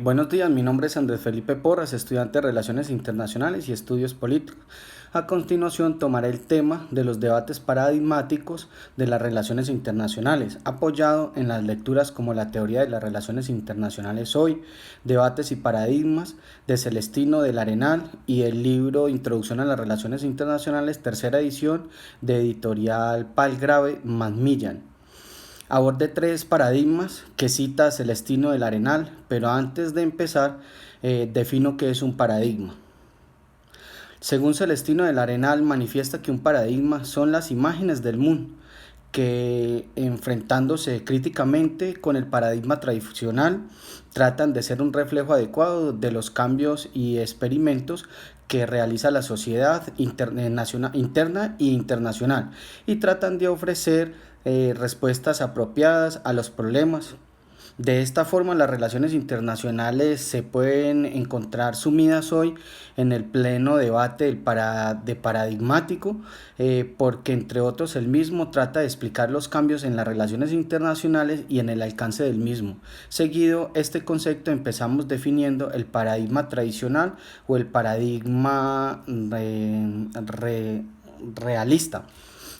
Buenos días, mi nombre es Andrés Felipe Porras, estudiante de Relaciones Internacionales y Estudios Políticos. A continuación tomaré el tema de los debates paradigmáticos de las relaciones internacionales, apoyado en las lecturas como la teoría de las relaciones internacionales hoy, debates y paradigmas de Celestino del Arenal y el libro Introducción a las Relaciones Internacionales, tercera edición de editorial Palgrave Macmillan. Abordé tres paradigmas que cita Celestino del Arenal, pero antes de empezar defino qué es un paradigma. Según Celestino del Arenal, manifiesta que un paradigma son las imágenes del mundo que, enfrentándose críticamente con el paradigma tradicional, tratan de ser un reflejo adecuado de los cambios y experimentos que realiza la sociedad interna e internacional y tratan de ofrecer respuestas apropiadas a los problemas. De esta forma, las relaciones internacionales se pueden encontrar sumidas hoy en el pleno debate de paradigmático, porque entre otros el mismo trata de explicar los cambios en las relaciones internacionales y en el alcance del mismo. Seguido este concepto empezamos definiendo el paradigma tradicional o el paradigma realista.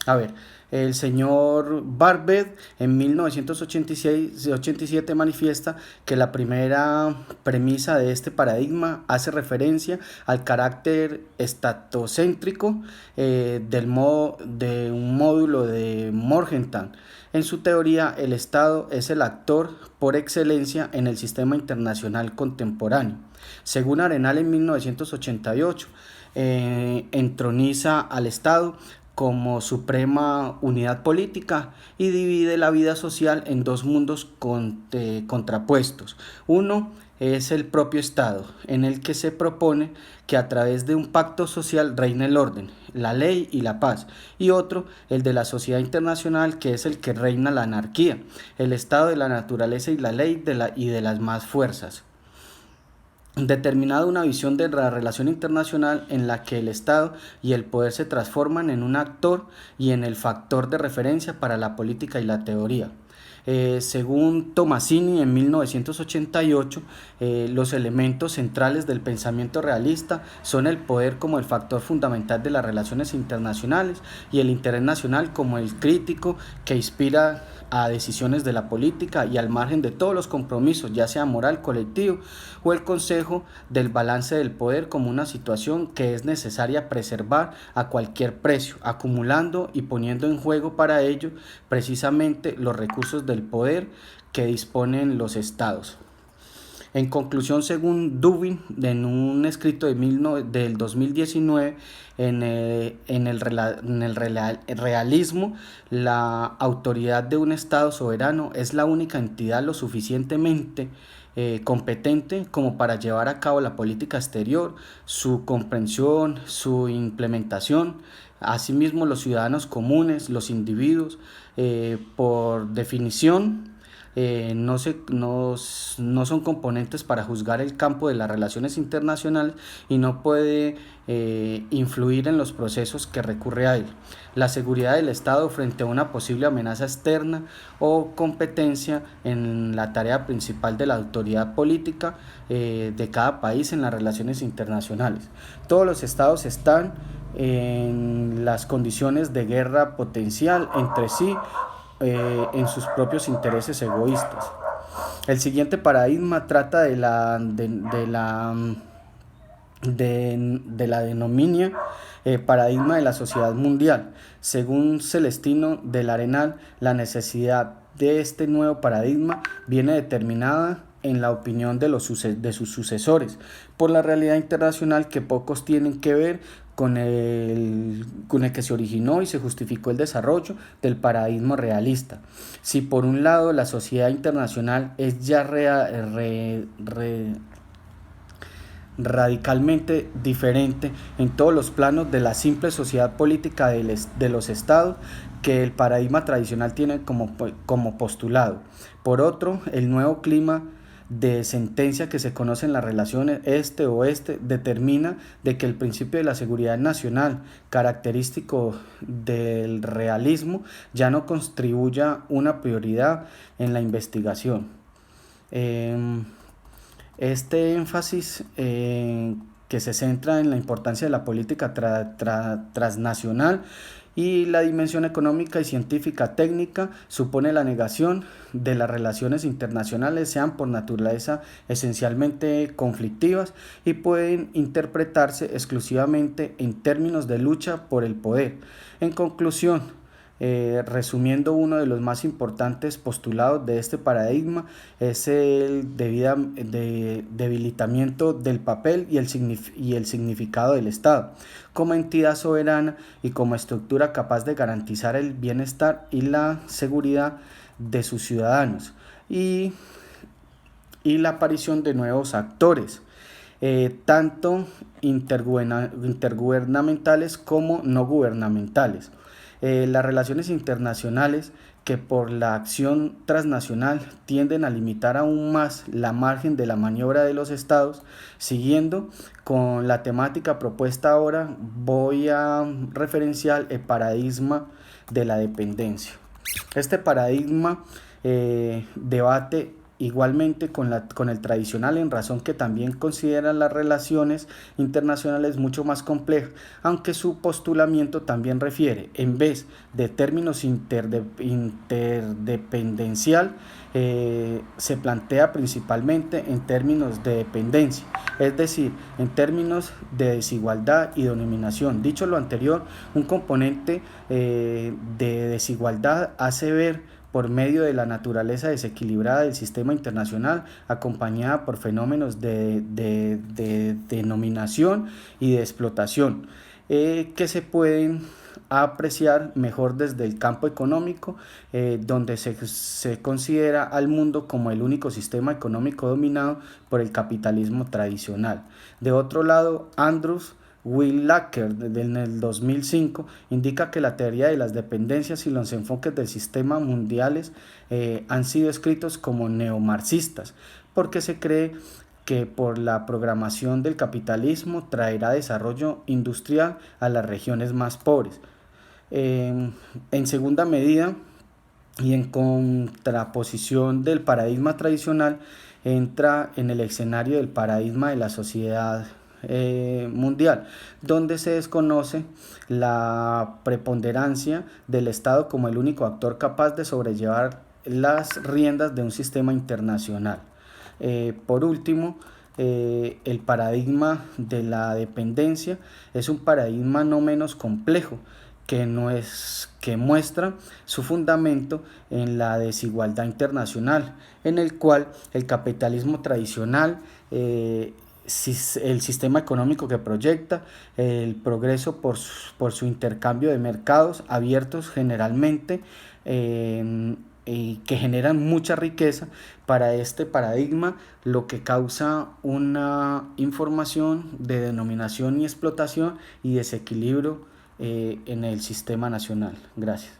A ver, el señor Barbet en 1986-87 manifiesta que la primera premisa de este paradigma hace referencia al carácter estatocéntrico de un módulo de Morgenthau. En su teoría, el Estado es el actor por excelencia en el sistema internacional contemporáneo. Según Arenal en 1988, entroniza al Estado como suprema unidad política y divide la vida social en dos mundos contrapuestos. Uno es el propio Estado, en el que se propone que a través de un pacto social reine el orden, la ley y la paz, y otro, el de la sociedad internacional, que es el que reina la anarquía, el estado de la naturaleza y la ley de las más fuerzas. Determinada una visión de la relación internacional en la que el Estado y el poder se transforman en un actor y en el factor de referencia para la política y la teoría. Según Tomasini en 1988, los elementos centrales del pensamiento realista son el poder como el factor fundamental de las relaciones internacionales y el interés nacional como el crítico que inspira a decisiones de la política y al margen de todos los compromisos, ya sea moral, colectivo o el consejo del balance del poder como una situación que es necesaria preservar a cualquier precio, acumulando y poniendo en juego para ello precisamente los recursos del poder que disponen los estados. En conclusión, según Dubin, en un escrito del 2019, realismo, la autoridad de un Estado soberano es la única entidad lo suficientemente competente como para llevar a cabo la política exterior, su comprensión, su implementación. Asimismo, los ciudadanos comunes, los individuos, por definición, no son componentes para juzgar el campo de las relaciones internacionales y no puede influir en los procesos que recurre a él. La seguridad del Estado frente a una posible amenaza externa o competencia en la tarea principal de la autoridad política de cada país en las relaciones internacionales. Todos los estados están en las condiciones de guerra potencial entre sí en sus propios intereses egoístas. El siguiente paradigma trata de la denominia paradigma de la sociedad mundial. Según Celestino del Arenal, la necesidad de este nuevo paradigma viene determinada en la opinión de sus sucesores por la realidad internacional que pocos tienen que ver con el que se originó y se justificó el desarrollo del paradigma realista. Si por un lado la sociedad internacional es ya radicalmente diferente en todos los planos de la simple sociedad política de los estados que el paradigma tradicional tiene como postulado. Por otro, el nuevo clima de sentencia que se conoce en las relaciones este-oeste determina de que el principio de la seguridad nacional, característico del realismo, ya no contribuya una prioridad en la investigación. Este énfasis que se centra en la importancia de la política transnacional y la dimensión económica y científica técnica supone la negación de las relaciones internacionales, sean por naturaleza esencialmente conflictivas y pueden interpretarse exclusivamente en términos de lucha por el poder. En conclusión, resumiendo, uno de los más importantes postulados de este paradigma es el debilitamiento del papel y el significado del Estado como entidad soberana y como estructura capaz de garantizar el bienestar y la seguridad de sus ciudadanos, y la aparición de nuevos actores, tanto intergubernamentales como no gubernamentales. Las relaciones internacionales, que por la acción transnacional tienden a limitar aún más la margen de la maniobra de los estados. Siguiendo con la temática propuesta ahora, voy a referenciar el paradigma de la dependencia. Este paradigma debate igualmente con el tradicional, en razón que también considera las relaciones internacionales mucho más complejas, aunque su postulamiento también refiere, en vez de términos interdependencial, se plantea principalmente en términos de dependencia, es decir, en términos de desigualdad y dominación. Dicho lo anterior, un componente de desigualdad hace ver por medio de la naturaleza desequilibrada del sistema internacional, acompañada por fenómenos de denominación y de explotación, que se pueden apreciar mejor desde el campo económico, donde se considera al mundo como el único sistema económico dominado por el capitalismo tradicional. De otro lado, Andrews Willaker, en el 2005, indica que la teoría de las dependencias y los enfoques del sistema mundiales han sido escritos como neomarxistas, porque se cree que por la programación del capitalismo traerá desarrollo industrial a las regiones más pobres. En segunda medida, y en contraposición del paradigma tradicional, entra en el escenario del paradigma de la sociedad mundial, donde se desconoce la preponderancia del Estado como el único actor capaz de sobrellevar las riendas de un sistema internacional. Por último, el paradigma de la dependencia es un paradigma no menos complejo, que muestra su fundamento en la desigualdad internacional, en el cual el capitalismo tradicional, el sistema económico que proyecta el progreso por su intercambio de mercados abiertos generalmente, y que generan mucha riqueza para este paradigma, lo que causa una información de denominación y explotación y desequilibrio en el sistema nacional. Gracias.